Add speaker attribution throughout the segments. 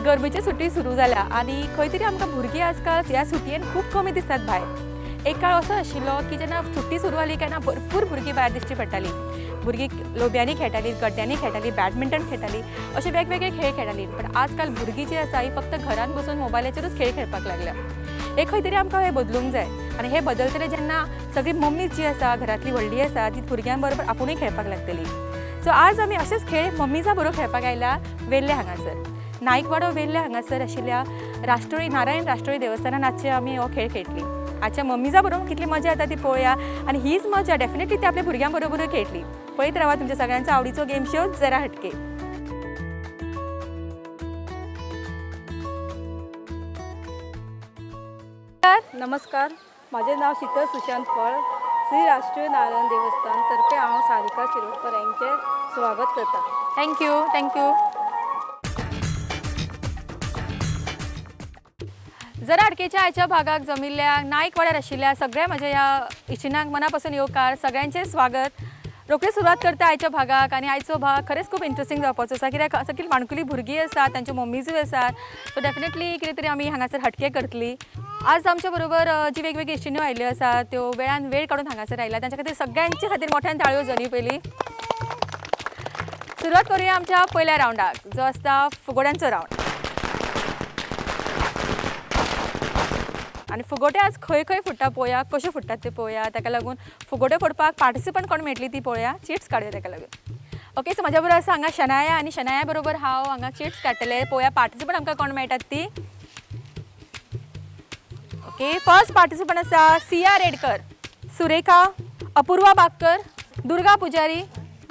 Speaker 1: गरमेची सुटी सुरू जाल्या आणि खंय तरी आमकां भुरगीं आजकाल ह्या सुटयेन खूब कमी दिसतात भायर। एक काळ असो आशिल्लो की जेन्ना सुट्टी सुरू जाली तेन्ना भरपूर भुरगीं भायर दिश्टी पडटालीं। भुरगीं लोबयांनी खेळटालीं, गड्ड्यांनी खेळटालीं, बॅडमिंटन खेळटालीं, अशे वेगवेगळे खेळ खेळटालीं। पण आजकाल भुरगीं जी आसा ही फक्त घरान बसून मोबायलाचेरूच खेळ खेळपाक लागल्या। हे खंय तरी आमकां हे बदलूंक जाय आनी हे बदलतले जेन्ना सगळी मम्मी जी आसा, घरातली व्हडली आसा ती भुरग्यां बरोबर आपुणूय खेळपाक लागतली। सो आज आमी अशेच खेळ मम्मीजा बरोबर खेळपाक आयल्या वेल्ले हांगासर। नाईकवाडो वेल्ले हांगासर आशिल्ल्या राष्ट्रोळी नारायण राष्ट्रोळी देवस्थानान आजचे आमी हो खेळ खेळटली। आजच्या मम्मीजा बरोबर कितली मजा येता ती पळोवया आनी हीच मजा डेफिनेटली ती आपल्या भुरग्यां बरोबरूय खेळटली। पळयत रावा तुमच्या सगळ्यांचो आवडीचो गेम शो जरा हटके।
Speaker 2: नमस्कार, माझे नाव शीतल सुशांत फळ। श्री राष्ट्रीय नारायण देवस्थान तर्फे हांव सारिका शिरोडकर यांचे स्वागत करता।
Speaker 1: Thank you thank you. जरा हटकेच्या आयच्या भागाक जमिल्ल्या नाईकवाड्यार आशिल्ल्या सगळ्या म्हज्या ह्या इश्टिणांक मनापासून येवकार सगळ्यांचे स्वागत। रोखडी सुरवात करता आयच्या भागाक आनी आयचो भाग खरेंच खूब इंट्रस्टिंग जावपाचो आसा कित्याक सगळी माणकुली भुरगीं आसात, तांच्यो मम्मीजूय आसात। सो डेफिनेटली कितें तरी आमी हांगासर हटके करतली। आज आमच्या बरोबर जी वेगवेगळी इश्टिण्यो आयल्यो आसात त्यो वेळान वेळ काडून हांगासर आयल्या, तांच्या खातीर सगळ्यांचे खातीर मोठ्यान ताळयो जाली पयली। सुरवात करूया आमच्या पयल्या रावंडाक जो आसता फुगोड्यांचो रावंड। आनी फुगोटे आज खंय खंय फुट्टा पळोवया, कश्यो फुट्टात ते पळोवया। ताका लागून फुगोटे फोडपाक पार्टिसिपंट कोण मेळटली ती पळोवया, चिट्स काडया ताका लागून। ओके, सो म्हाज्या बरोबर आसा हांगा शनाया आनी शनाया बरोबर हांव हांगा चिट्स काडटले। पळोवया पार्टिसिपंट आमकां कोण मेळटात ती। ओके, फर्स्ट पार्टिसिपंट आसा सिया रेडकर, सुरेखा, अपूर्वा बागकर, दुर्गा पुजारी,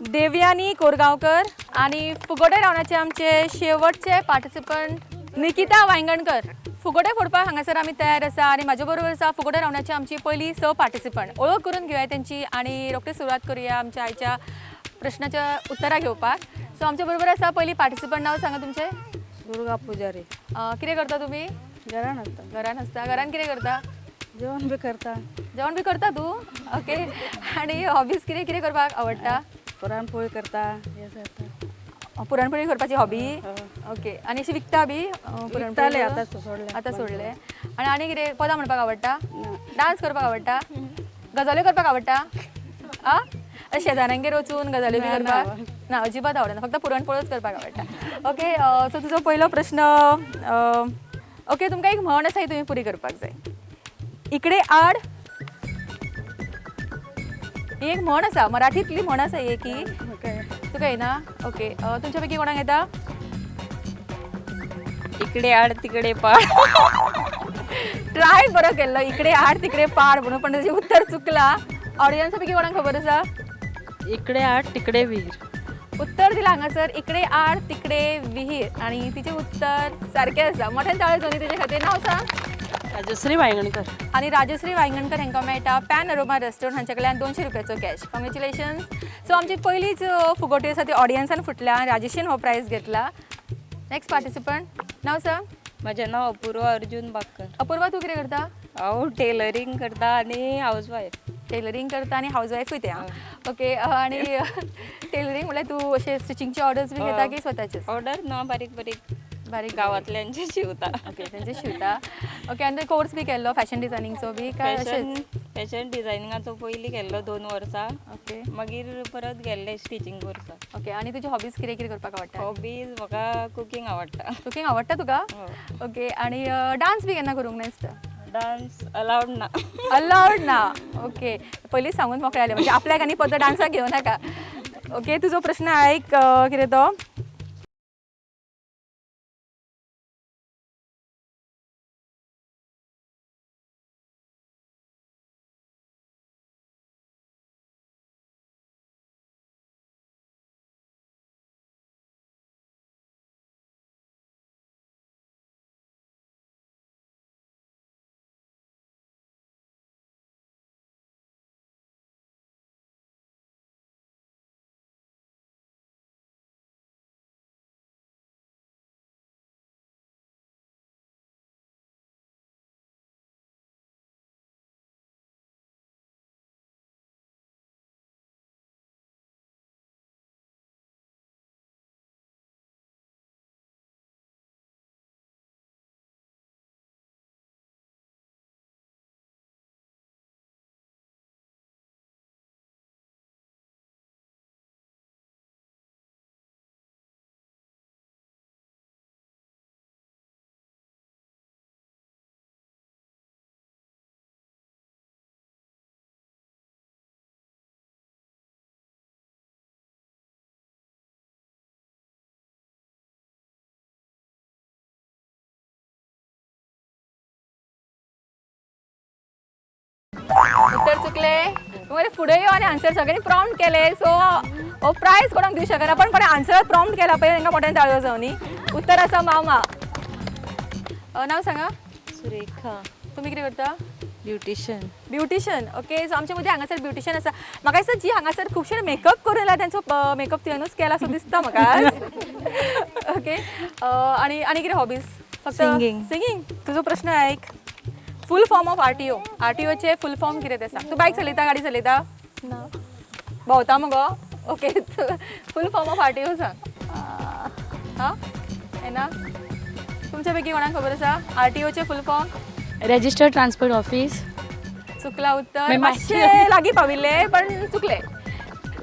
Speaker 1: देवयानी कोरगांवकर आनी फुगोटे रावंडाचे आमचे शेवटचे पार्टिसिपंट निकिता वांयगणकर। फुगोटे फोडपाक हांगासर आमी तयार आसा आनी म्हाज्या बरोबर आसा फुगोटे रावंडाची आमची पयली स पार्टिसिपंट। वळख करून घेवया तेंची आनी रोखडी सुरवात करूया आमच्या आयच्या प्रश्नाच्या उत्तरां घेवपाक। सो आमच्या बरोबर आसा पयली पार्टिसिपंट, नांव सांगा तुमचें?
Speaker 2: दुर्गा पुजारी।
Speaker 1: कितें करता तुमी?
Speaker 2: घरान असता।
Speaker 1: घरान आसता। घरान कितें करता?
Speaker 2: जेवण बी करता।
Speaker 1: जेवण बी करता तूं? ओके, आनी हॉबीज कितें कितें करपाक आवडटा?
Speaker 2: पुरणपोळी करता, हे करता।
Speaker 1: पुरणपोळी करपाची हॉबी? ओके, आनी अशी विकता बी पुरणपोळी? आतां सोडले। आनी कितें पदां म्हणपाक आवडटा? डान्स करपाक आवडटा? गजाल्यो करपाक आवडटा? शेजाऱ्यांगेर वचून गजाल्यो बी करपाक ना? अजिबात आवडना, फक्त पुरणपोळ्योच करपाक आवडटा। ओके, सो तुजो पयलो प्रश्न, ओके, तुमकां एक म्हण आसा ही तुमी पुरी करपाक जाय। इकडे आड, ही एक म्हण आसा, मराठींतली म्हण आसा ही की तुका येना? ओके, तुमच्या पैकी कोणाक येता?
Speaker 2: इकडे आड तिकडे पाड।
Speaker 1: ट्राय बरो केल्लो, इकडे आड तिकडे पाड म्हणून, पण ताचें उत्तर चुकला। ऑडियन्सा पैकी कोणाक खबर आसा?
Speaker 2: इकडे आड तिकडे विहीर।
Speaker 1: उत्तर दिला हांगासर इकडे आड तिकडे विहीर आणि तिचे उत्तर सारखे आसा। मोठ्यान ताळे जावनी तिचे खातीर। नांव सांग?
Speaker 2: राजश्री वांयगणकर।
Speaker 1: आणि राजश्री वांयगणकर हांकां मेळटा पॅन अरोमा रेस्टॉरंट हांचे कडल्यान 200 रुपयाचो कॅश। कॉंग्रॅच्युलेशन्स। सो आमची पयलीच फुगोटी आसा ती ऑडियन्सान फुटल्या, राजेशीन हो प्रायज घेतला। नेक्स्ट पार्टिसिपंट, नांव सांग?
Speaker 2: माझे नाव अपूर्वा अर्जुन बागकर।
Speaker 1: अपूर्वा, तू कितें करता?
Speaker 2: हांव टेलरिंग करता आणि हाऊसवाईफ।
Speaker 1: टेलरिंग करता आणि हाऊसवाईफूय ते। ओके, आणि टेलरिंग म्हळ्यार तूं अशे स्टिचिंगचे ऑर्डर्स बी घेता की स्वताचेच?
Speaker 2: ऑर्डर ना, बारीक बारीक
Speaker 1: बारीक
Speaker 2: गावातल्यांचे शिवता।
Speaker 1: ओके, तेंचे शिवता। ओके, आनी कोर्स बी केल्लो फॅशन डिझायनिंगचो बी काय?
Speaker 2: फॅशन डिझायनिंगाचो पयलीं केल्लो 2 वर्सां।
Speaker 1: ओके,
Speaker 2: मागीर परत गेल्ले स्टिचिंग कोर्साक।
Speaker 1: ओके, आनी तुजी हॉबीज कितें कितें करपाक आवडटा?
Speaker 2: हॉबीज म्हाका कुकिंग आवडटा।
Speaker 1: कुकिंग आवडटा तुका? ओके, आनी डान्स बी केन्ना करूंक ना दिसता?
Speaker 2: डान्स अलाउड ना।
Speaker 1: अलाउड ना? ओके, पयलींच सांगून मोकळे जाले म्हणजे आपल्याक आनी परत डान्साक घेवं नाका। ओके, तुजो प्रश्न आयक, कितें तो? आन्सर चुकले मग फुडें यो आनी आन्सर सगळ्यांनी प्रॉम्प्ट केले सो हो प्रायज कोणाक दिवं शकना पण कोणें आन्सर प्रॉम्प्ट केला पळय तांकां मोठ्यान ताळयो जावनी उत्तर आसा मामा नाव सांगा
Speaker 3: सुरेखा
Speaker 1: तुमी कितें करता
Speaker 3: ब्युटिशन
Speaker 1: ओके सो आमच्या मध्ये हांगासर ब्युटिशन आसा म्हाका दिसता जी हांगासर खुबशे मेकअप करून येयला तेंचो मेकअप तुवेंनूच केला सो दिसता म्हाका ओके आनी कितें हॉबीज फक्त सिंगींग तुजो प्रश्न आयक फूल फॉर्म ऑफ आरटीओचे फूल फॉर्म कितें ते सांग तूं बायक चलयता गाडी चलयता
Speaker 3: ना
Speaker 1: भोंवता मगो okay full form of RTO सांग हां येना तुमच्या पैकी कोणाक खबर आसा आरटीओचे full form
Speaker 3: registered transport office
Speaker 1: चुकला उत्तर मातशे लागीं पाविल्ले पण चुकले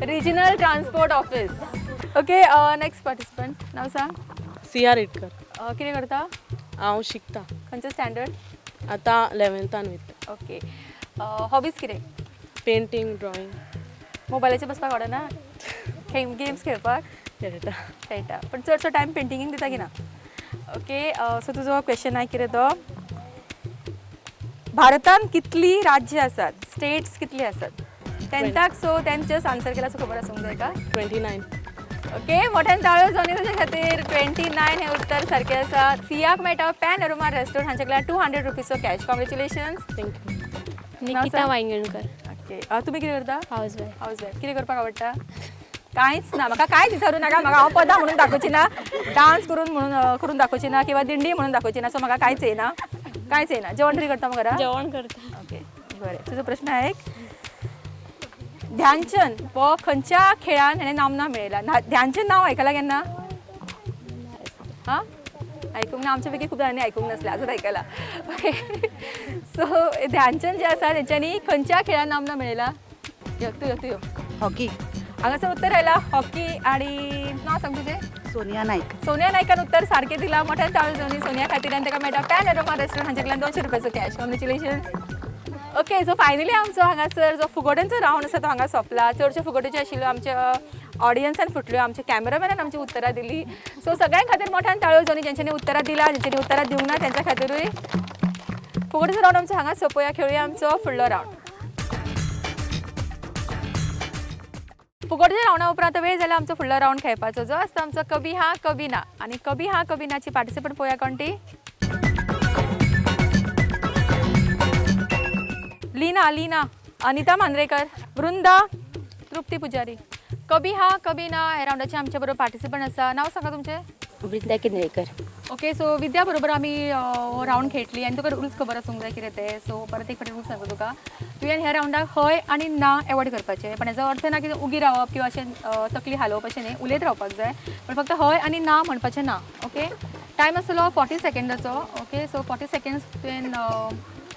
Speaker 1: regional transport office okay next participant नाव सांग
Speaker 4: सिया रेडकर
Speaker 1: कितें करता
Speaker 4: हांव शिकता
Speaker 1: खंयचो स्टँडर्ड
Speaker 4: आतां 11थान वयता
Speaker 1: ओके हॉबीज कितें
Speaker 4: पेंटींग ड्रॉइंग
Speaker 1: मोबायलाचेर बसपाक आवडना गेम्स खेळपाक खेळटा पण चडसो टायम पेंटिंगेक दिता की ना ओके सो तुजो क्वेश्चन आय कितें तो भारतान कितली राज्य आसात स्टेट्स कितली आसात तेंथाक सो तेंचेच आन्सर केला सो खबर आसूंक जाय का
Speaker 4: 29
Speaker 1: ओके मोठ्यान ताळयो जावनी तुजे खातीर 29 हे उत्तर सारकें आसा सियाक मेळटा पॅन अरोमा रेस्टॉरंट हांचे कडल्यान 200 रुपीजचो cash congratulations
Speaker 4: thank you
Speaker 3: Nikita Vaingankar
Speaker 1: okay तुमी कितें करता
Speaker 3: हाऊसवाईफ
Speaker 1: कितें करपाक आवडटा कांयच ना म्हाका कांयच विचारूं नाका म्हाका हांव पदां म्हणून दाखोवची ना डान्स करून दाखोवची ना किंवा दिंडी म्हणून दाखोवची ना सो म्हाका कांयच येना जेवण तरी करता मग घरा
Speaker 3: जेवण करता
Speaker 1: ओके बरें तुजो प्रश्न आयक ध्यानचंद हो खंयच्या खेळान हेणें नामना मेळयला ध्यानचंद नांव आयकलां केन्ना हां आयकूंक ना आमच्या पैकी खूब जाणांनी आयकूंक नासलें आजूच आयकलां ओके सो ध्यानचंद जे आसा तेंच्यांनी खंयच्या खेळान नामना मेळयला यो
Speaker 5: हॉकी
Speaker 1: हांगासर उत्तर आयला हॉकी आणि नांव सांग तुजें
Speaker 5: सोनिया नाईक
Speaker 1: सोनिया नायकान उत्तर सारकें दिलां मोठ्यान ताळयो जावनी सोनिया खातीर आनी ताका मेळटा पॅन अरोमा रेस्टॉरंट हांचे कडल्यान 200 रुपयाचो cash congratulations okay so finally आमचो हांगासर जो फुगोट्यांचो रावंड आसा तो हांगा सोंपला चडश्यो फुगोट्यो ज्यो आशिल्ल्यो आमच्या ऑडियन्सान फुटल्यो आमच्या कॅमेरामॅनान आमची उत्तरां दिली सो सगळ्यां खातीर मोठ्यान ताळयो जावनी जेंच्यांनी उत्तरां दिला जेंच्यांनी उत्तरां दिवंक ना तेंच्या खातीरूय फुगोट्याचो रावंड आमचो हांगा सोंपया खेळुया आमचो फुडलो रावंड फुगोट्याच्या रावंडा उपरांत वेळ जाला आमचो फुडलो रावंड खेळपाचो जो आसता आमचो कभी हा कभी ना आनी कभी हा कभी नाची पार्टिसिपंट पळोवया कोण ती लीना अनिता मांद्रेकर वृंदा तृप्ती पुजारी कभी हा कभी ना हे रावंडाचे आमचे बरोबर पार्टिसिपंट आसा नांव सांगा तुमचें
Speaker 3: वृंदा केंद्रेकर
Speaker 1: ओके सो विद्या बरोबर आमी रावंड खेळटली आनी तुका रुल्स खबर आसूंक जाय कितें ते सो परत एक फावटी रूल्स सांगता तुका तुवें ह्या रावंडाक हय आनी ना एवॉयड करपाचें पण हेजो अर्थ ना की उगी रावप किंवा अशें तकली हालोवप अशें न्ही उलयत रावपाक जाय पण फक्त हय आनी ना म्हणपाचें ना ओके टायम आसतलो 40 सेकंडाचो ओके सो 40 सेकंड्स तुवें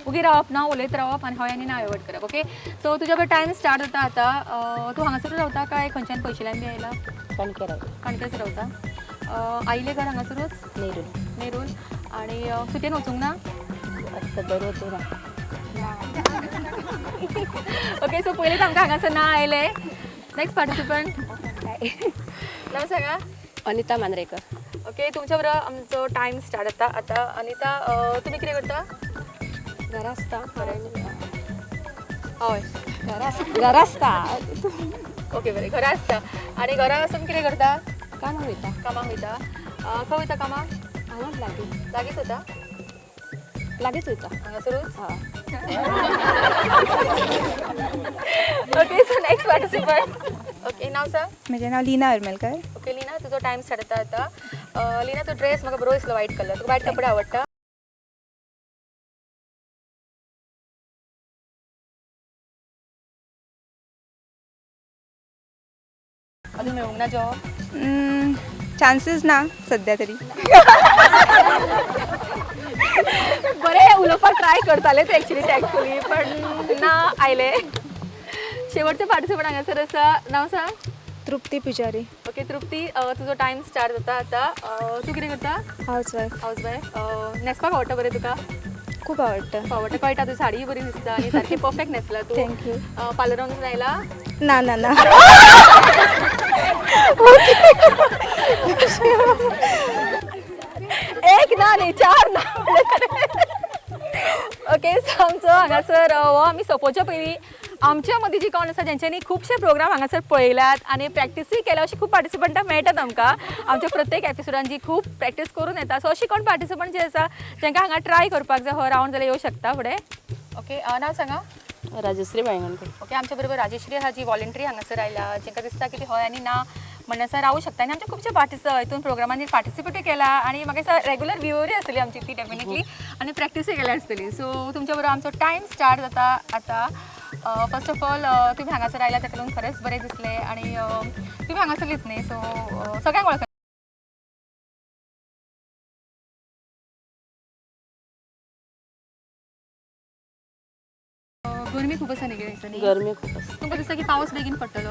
Speaker 1: उगी रावप ना उलयत रावप आनी हय आनी ना एवॉयड करप ओके सो तुज्या बरोबर टायम स्टार्ट जाता आतां तूं हांगासर रावता काय खंयच्यान पयशेल्यान बी आयला काणकेच रावता आयले घर हांगासरूच नेरूल आनी सुटयेन वचूंक ना ओके सो पयलींच आमकां हांगासर ना आयले नेक्स्ट पार्टिसिपंट नांव सांगा
Speaker 3: अनिता मांद्रेकर
Speaker 1: ओके तुमच्या बरोबर आमचो टायम स्टार्ट जाता आतां अनिता तुमी कितें करता
Speaker 3: घरा आसता
Speaker 1: हय
Speaker 3: घरा आसता
Speaker 1: ओके बरें घरा आसता आनी घरा वचून कितें करता
Speaker 3: कामाक वयता
Speaker 1: कामाक वयता खंय वयता कामाक
Speaker 3: हांगाच
Speaker 1: लागींच वता
Speaker 3: लागींच वयता
Speaker 1: हांगासरूच
Speaker 3: हय
Speaker 1: okay so next participant okay नांव सांग
Speaker 6: म्हजें नांव लीना हरमलकर
Speaker 1: ओके लिना तुजो टायम स्टार्ट जाता आतां लिना तो ड्रेस म्हाका बरो दिसलो व्हायट कलर तुका व्हायट कपडे आवडटा अजून मेळूंक ना जॉब
Speaker 6: चान्सीस ना सध्या तरी
Speaker 1: बरें उलोवपाक ट्राय करताले ते एक्चुली पण ना आयले शेवटचे पार्टिसिपंट हांगासर आसा नांव सांग
Speaker 6: तृप्ती पुजारी
Speaker 1: ओके तृप्ती तुजो टायम स्टार्ट जाता आतां तूं कितें करता
Speaker 6: हाऊसवाईफ
Speaker 1: न्हेसपाक आवडटा बरें तुका
Speaker 6: खूप आवडतं
Speaker 1: कळटा तुजी साडी बरी दिसता आनी सारकी परफेक्ट न्हेसला तूं
Speaker 6: थँक्यू
Speaker 1: पार्लरान वचून आयला
Speaker 6: ना ना ना
Speaker 1: एक ना न्ही चार ना ओके सो आमचो हांगासर हो आमी सोंपोवच्या पयलीं आमच्या मदीं जी कोण आसा जेंच्यांनी खुबशे प्रोग्राम हांगासर पळयल्यात आनी प्रॅक्टिसूय केल्या अशी खूब पार्टिसिपंटां मेळटात आमकां आमच्या प्रत्येक एपिसोडान जी खूब प्रॅक्टीस करून येता सो अशी कोण पार्टिसिपंट जे आसा जेंकां हांगा ट्राय करपाक जाय हो रावंड जाल्यार येवं शकता फुडें ओके नांव सांगा
Speaker 4: राजश्री बायगणकर.
Speaker 1: ओके आमच्या बरोबर राजेश्री आहा जी वॉलंटरी हांगासर आयला जेंकां दिसता की ती हय आनी ना म्हणसर रावूं शकता आनी आमच्या खुबशे हितून प्रोग्रामांनी पार्टिसिपेटूय केला आनी म्हाका दिसता रेगुलर व्ह्युअरूय आसतली आमची ती डेफिनेटली आनी प्रॅक्टिसूय केल्या आसतली सो तुमच्या बरोबर आमचो टायम स्टार्ट जाता आतां फर्स्ट ऑफ ऑल तुमी हांगासर आयला ताका लागून खरेंच बरें दिसलें आनी तुमी हांगासरलीच न्ही सो सगळ्यांक वळख गरमी खूब आसा न्ही दिसांनी
Speaker 4: गरमी खूप आसा.
Speaker 1: तुमकां दिसता की पावस बेगीन पडटलो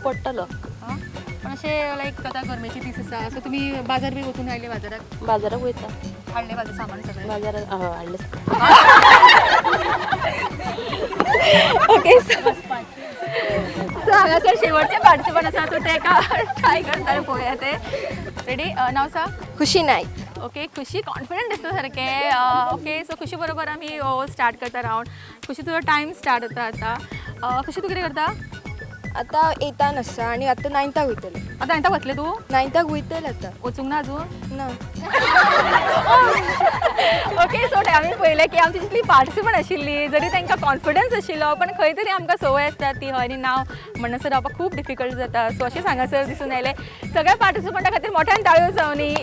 Speaker 4: पडटलो.
Speaker 1: हां पण अशें लायक आतां गरमेचे दीस आसा सो तुमी बाजार बी वचून आयले बाजाराक
Speaker 4: बाजाराक वयता.
Speaker 1: हाडले बाजार सामान सगळें
Speaker 4: बाजारात हाडले.
Speaker 1: ओके सो हांगासर शेवटचे पार्टिसिपंट आसा सो तेका ट्राय करता पळोवया ते रेडी नांव सांग
Speaker 6: खुशी नाईक.
Speaker 1: ओके खुशी कॉन्फिडंट दिसता सारकें ओके सो खुशी बरोबर आमी स्टार्ट करता रावंड खुशी तुजो टायम स्टार्ट जाता आतां खुशी तूं कितें करता
Speaker 6: आतां 8 आसा आनी आतां 9 वयतलें.
Speaker 1: आतां हांगा वतलें तूं
Speaker 6: 9 वयतलें आतां.
Speaker 1: वचूंक ना अजून
Speaker 6: ना
Speaker 1: ओके सो आमी पळयलें की आमची जितली पार्टिसिपंट आशिल्ली जरी तांकां कॉन्फिडन्स आशिल्लो पण खंय तरी आमकां संवय आसता ती हय आनी नांव म्हणसर रावपाक खूब डिफिकल्ट जाता सो अशें हांगासर दिसून आयलें सगळ्या पार्टिसिपंटा खातीर मोठ्यान ताळयो जावनी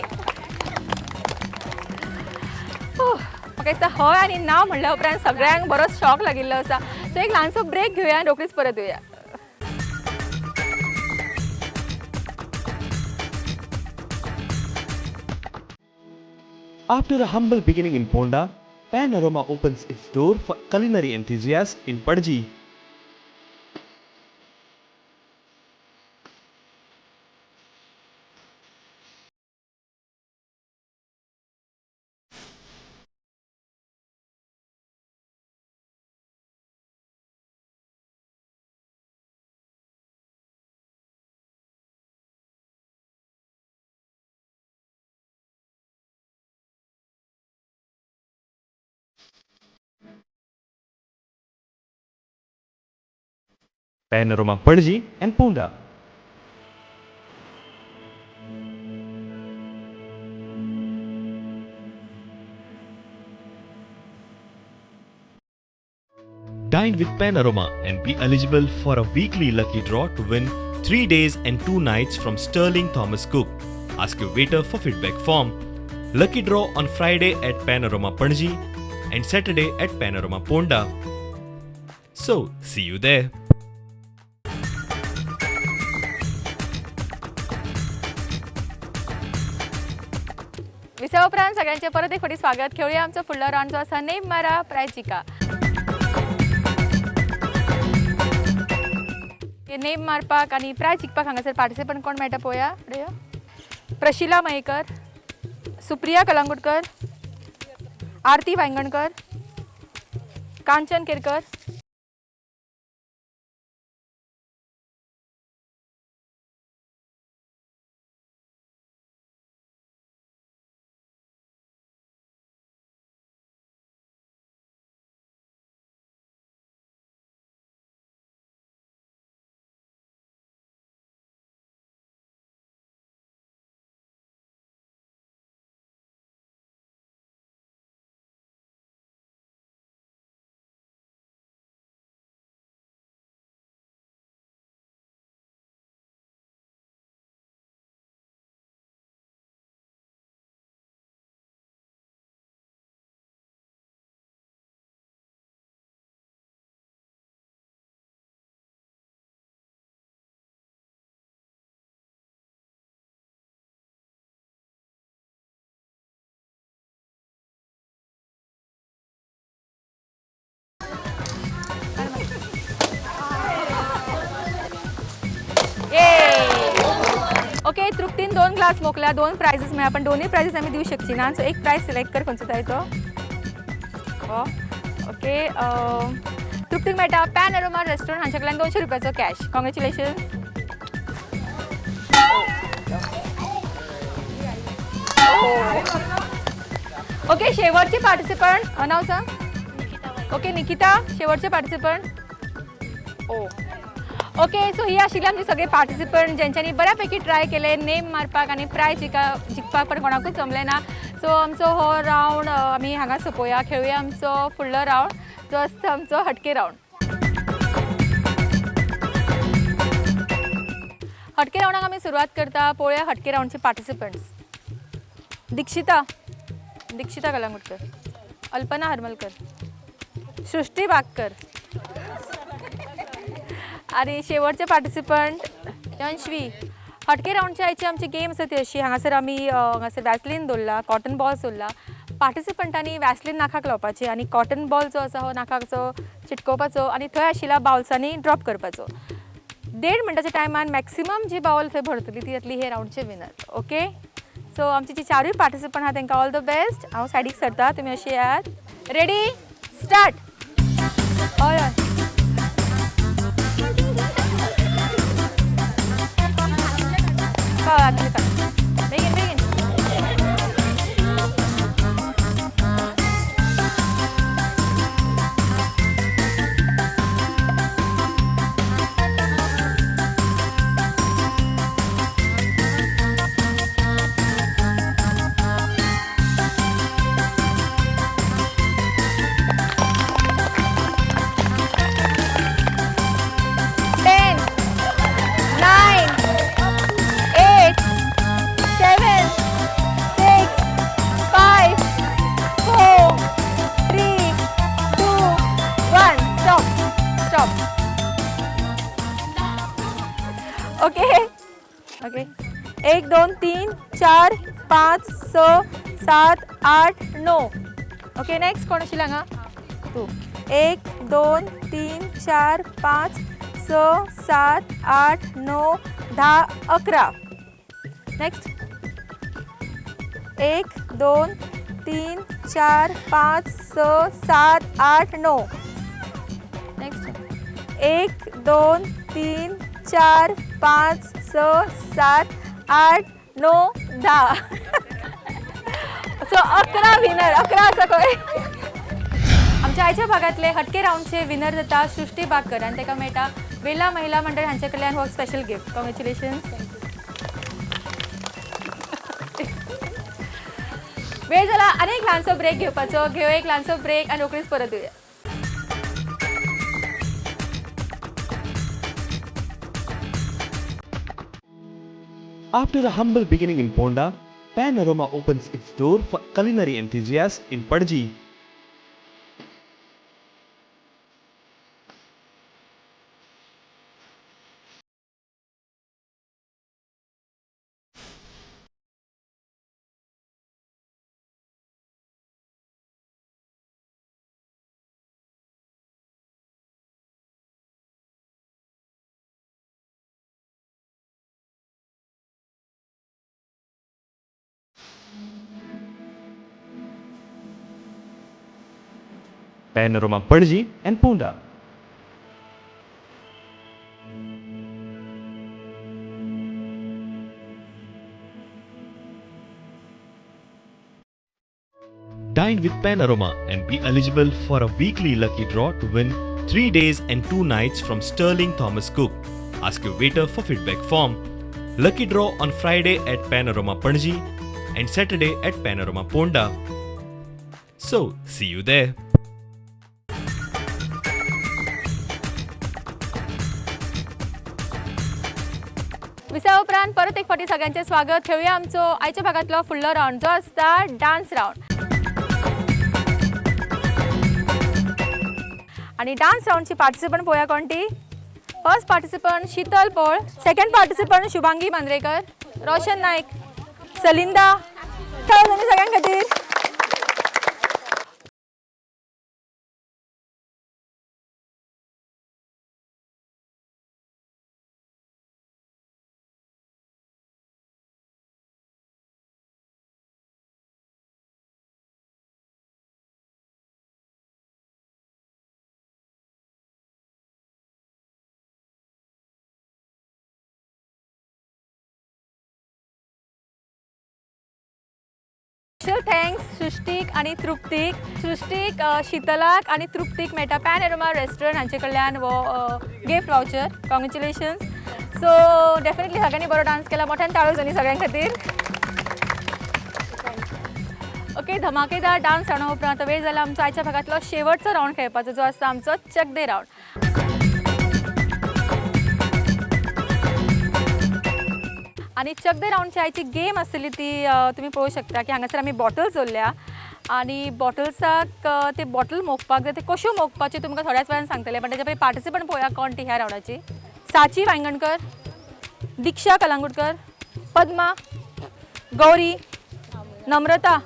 Speaker 1: म्हाका दिसता हय आनी ना म्हणल्या उपरांत सगळ्यांक बरोच शॉक लागिल्लो आसा सो एक ल्हानसो ब्रेक घेवया आनी रोखडीच परत येवया
Speaker 5: After a humble beginning in Ponda, Panorama opens its door for culinary enthusiasts in Padji. Panorama Padji and Ponda. Dine with Panorama and be eligible for a weekly lucky draw to win 3 days and 2 nights from Sterling Thomas Cook. Ask your waiter for feedback form. Lucky draw on Friday at Panorama Padji and Saturday at Panorama Ponda. So, see you there.
Speaker 1: Visa उपरांत सगळ्यांचे परत एक फावटी स्वागत खेळूया आमचो फुडलो round जो आसा नेम मारा प्रायज जिका नेम मारपाक आनी प्रायज जिखपाक हांगासर पार्टिसिपंट कोण मेळटा पळोवया प्रशिला मयेकर सुप्रिया कलंगुटकर आरती वांगणकर कांचन केरकर ओके तृप्तीन 2 ग्लास मोकल्या 2 प्राइजेस मेळ्ळा पण दोन्ही प्राइजेस आमी दिवंक शकची ना सो एक प्राइज सिलेक्ट कर खंयचो जाय तो ओके तृप्तीक मेळटा पॅनोरमा रेस्टॉरंट हांचे कडल्यान 200 रुपयाचो कॅश कॉंग्रॅच्युलेशन ओके शेवटचे पार्टिसिपंट नाव सांग ओके निकिता शेवटचे पार्टिसिपंट ओ ओके, सो ही आशिल्ली आमची सगळे पार्टिसिपंट ज्यांच्यांनी बऱ्यापैकी ट्राय केले नेम मारपाक आनी प्रायज जिखपाक पण कोणाकूच जमलें ना. सो आमचो हो रावंड आमी हांगा सोंपोवया. खेळुया आमचो फुडलो रावंड जो आसता आमचो हटके रावंड. हटके रावंडाक आमी सुरवात करता. पळोवया हटके रावंडचे पार्टिसिपंट्स. दीक्षिता कलंगुटकर, अल्पना हरमलकर, सृष्टी बागकर आणि शेवटचे पार्टिसिपंट यंशवी. हटके रावंडची आयची आमची गेम आसा ती अशी. हांगासर आमी हांगासर वॅसलीन दवरला, कॉटन बॉल्स दवरला. पार्टिसिपंटांनी वॅसलीन नाकाक लावपाची आनी कॉटन बॉल जो आसा हो नाकाचो चिटकोवपाचो आनी थंय आशिल्ल्या बाउल्सांनी ड्रॉप करपाचो. 1.5 मिनटाच्या टायमान मॅक्सिमम जी बाउल थंय भरतली ती जातली हे रावंडचे विनर. ओके, सो आमची जी चारूय पार्टिसिपंट आहा तांकां ऑल द बेस्ट. हांव सायडीक सरता, तुमी अशी यात. Ready, start. हय हय बेगीन बेगीन. Okay okay, 1 2 3 4 5 6 7 8 9. ओके, नेक्स्ट कोण आशिल्लें हांगा? तूं. 1 2 3 4 5 6 7 8 9 10 11. नेक्स्ट 1 2 3 4 5 6 7 8 9. नेक्स्ट 1 2 3 4 5 6 7 8 9 10. सो 11 विनर, 11 आसा खंय. आमच्या आयच्या भागातले हटके रावंडचे विनर जाता सृष्टी बागकर आनी ताका मेळटा वेला महिला मंडळ हांचे कडल्यान हो स्पेशल गिफ्ट. कॉंग्रॅच्युलेशन्स. वेळ जाला आनी एक ल्हानसो ब्रेक घेवपाचो. घेवया एक ल्हानसो ब्रेक आनी रोखडीच परत येवया.
Speaker 5: After a humble beginning in Ponda, Panorama opens its door for culinary enthusiasts in Padji. Panorama Padji and Ponda. Dine with Panorama and be eligible for a weekly lucky draw to win 3 days and 2 nights from Sterling Thomas Cook. Ask your waiter for feedback form. Lucky draw on Friday at Panorama Panji and Saturday at Panorama Ponda. So, see you there.
Speaker 1: Visa उपरांत परत एक फावटी सगळ्यांचे स्वागत. खेळुया आमचो आयच्या भागातलो फुडलो round जो आसता डान्स रावंड. आणि डान्स रावंडची पार्टिसिपंट पळोवया कोण ती. फर्स्ट पार्टिसिपंट शीतल पोळ, सेकंड पार्टिसिपंट शुभांगी मांद्रेकर, रोशन नायक, सलिंदा. सगळ्यां खातीर स्पेशल थँक्स सृष्टीक आणि तृप्तीक. सृष्टीक शीतलाक आणि तृप्तीक मेळटा पॅन एरोमा रेस्टॉरंट हांचे कडल्यान वो gift voucher. Congratulations. So definitely सगळ्यांनी बरो डान्स केला. मोठ्यान ताळयो जाली सगळ्यां खातीर. ओके, धमाकेदार डान्स रावणा उपरांत वेळ जाला आमचो आयच्या भागांतलो शेवटचो रावंड खेळपाचो, जो आसा आमचो चक दे रावंड. आणि चक दे रावंडची आयची गेम आसतली ती तुमी पळोवंक शकता की हांगासर आमी बॉटल्स दवरल्या आणि बॉटल्साक ते बॉटल मोगपाक जाय ते कश्यो मोगपाच्यो तुमकां थोड्याच वेळान सांगतले. पण तेच्या पयलीं पार्टिसिपंट पळोवया कोण ती ह्या रावंडाची. साची वांयगणकर, दिक्षा कलांगुटकर, पद्मा, गौरी, नम्रता.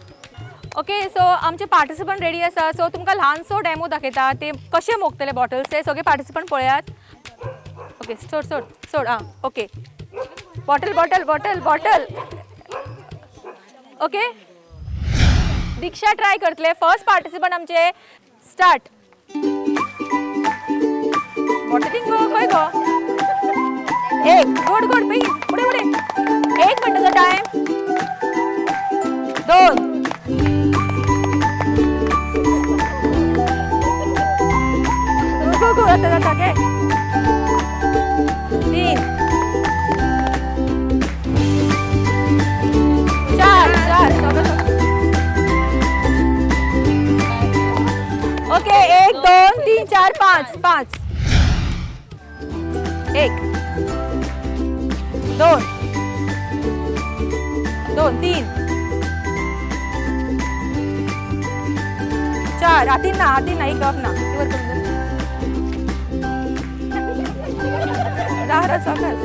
Speaker 1: ओके, सो आमचे पार्टिसिपंट रेडी आसा. सो तुमकां ल्हानसो डेमो दाखयता ते कशे मोगतले बॉटल्स ते सगळे पार्टिसिपंट पळयात. ओके, सोड सोड सोड. आं, okay. Bottle bottle bottle bottle. Okay, Diksha try करतले. फर्स्ट पार्टिसिपंट आमचे स्टार्ट. बॉटलिंग गो खंय गो. एक गुड गुड बेगीन फुडें फुडें. 1 मिनटाचो टायम. 2 गो गो जाता जाता घे. 3 4 ओके. 1 2 3 4 5 5. 1 2 2 3 4. हातीन ना एक गप ना. वर करून दे. राहरा सावकाश.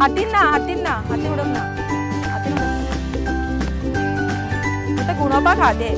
Speaker 1: हातीन हातीन उडोवंक ना. हातीन उडोवंक गुणोवपाक खाते.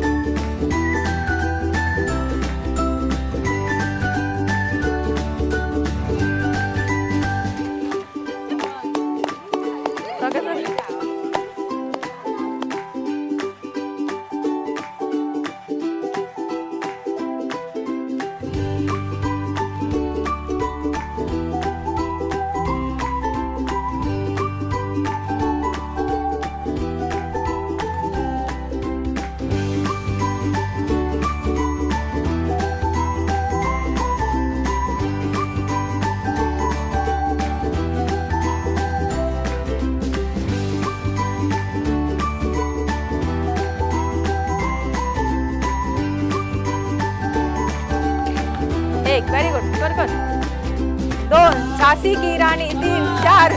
Speaker 1: एक व्हेरी गुड. कर कर. 2 झाशी की राणी. 3 4.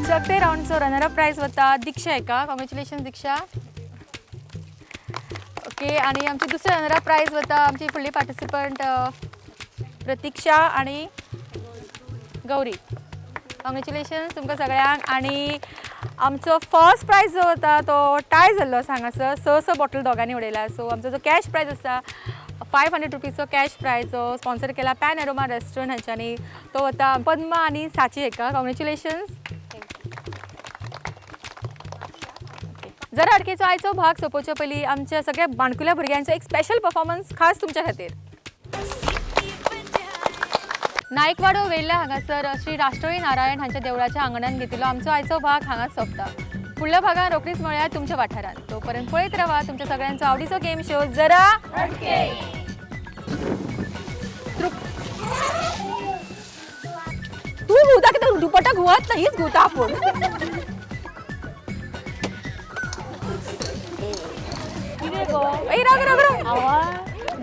Speaker 1: चक दे रावंडचो रनर अप प्राइज वता दीक्षा एका. कॉंग्रॅच्युलेशन दीक्षा. ओके, आणि आमची दुसरी रनर अप प्राइज वता आमची फुडली पार्टिसिपंट प्रतीक्षा आणि गौरी. कॉंग्रॅच्युलेशन्स तुमकां सगळ्यांक. आणि आमचो फर्स्ट प्राइज जो वता तो टाय जाल्लो हांगासर. 6 बॉटल दोगांनी उडयला. सो आमचो जो कॅश प्राइज आसा 500 रुपीजचो कॅश प्राइज जो स्पॉन्सर केला पॅन एरोमा रेस्टॉरंट हांच्यानी तो वता पद्मा आणि साची हेका. कॉंग्रॅच्युलेशन्स. जरा अडकेचो आयचो भाग सोंपोवचे पयलीं आमच्या सगळ्या बाणकुल्या भुरग्यांचो एक स्पेशल परफॉर्मन्स खास तुमच्या खातीर. नायकवाडो वेल्ला हांगासर श्री राष्ट्रोळी नारायण हांच्या देवळाच्या आंगणान घेतिल्लो आमचो आयचो भाग हांगाच सोंपता. फुडल्या भागान रोखडीच मेळुया तुमच्या वाठारांत. तोपर्यंत पळयत रावा तुमच्या सगळ्यांचो आवडीचो गेम शो जरा अडके. तूं घुवता कित्याक दुपट्टा घुवत ना. हीच घुवता आपूण.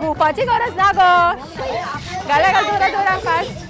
Speaker 1: घुवपाची गरज ना गो. घाला घाल दोरा फास्ट.